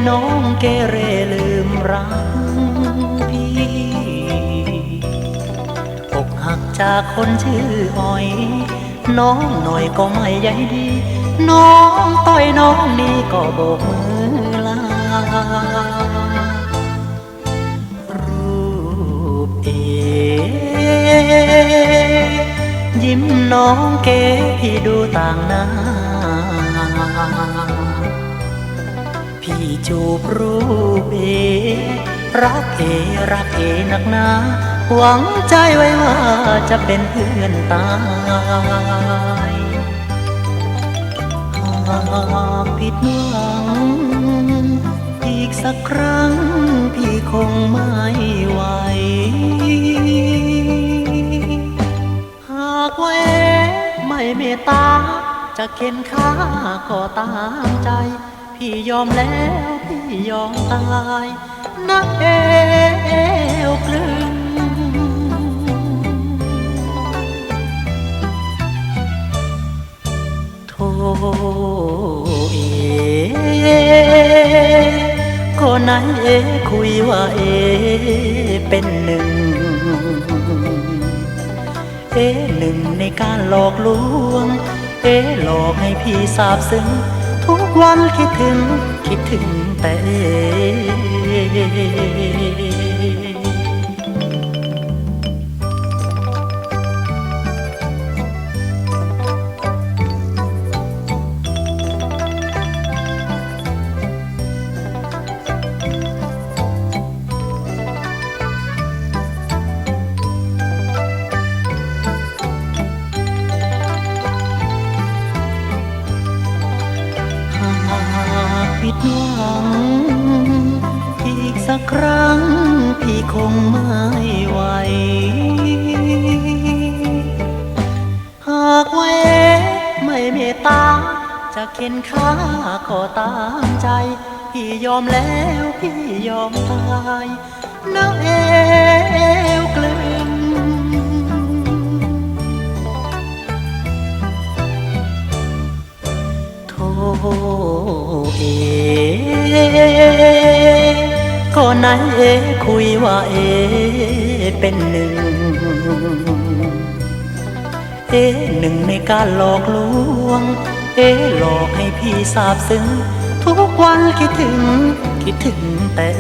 น้องเกเรลืมรักพี่อกหักจากคนชื่ออ้อยน้องหน่อยก็ไม่ใยดี น้องต้อยน้องนี่ก็โบกมือลารูปยิ้มน้องเก๋พี่ดูต่างหน้าพี่จูบรูปรักรักนักหนาหวังใจไว้ว่าจะเป็นเพื่อนตายหากผิดหวังอีกสักครั้งพี่คงไม่ไหวหากว่าไม่เมตตาจะเข็นฆ่าก็ตามใจพี่ยอมแล้วพี่ยอมตายนักเอวคลึงโธ่ก็ไหนคุยว่าเป็นหนึ่งหนึ่งในการหลอกลวงหลอกให้พี่สาบซึ้งทุกวันคิดถึงแต่ผิดหวังอีกสักครั้งพี่คงไม่ไหวหากว่าไม่เมตตาจะเข็นฆ่าก็ตามใจพี่ยอมแล้วพี่ยอมตายน้ำเอวกลึงโธ่ก็ไหนคุยว่าเป็นหนึ่งหนึ่งในการหลอกลวงหลอกให้พี่สาบซึ้งทุกวันคิดถึงแต่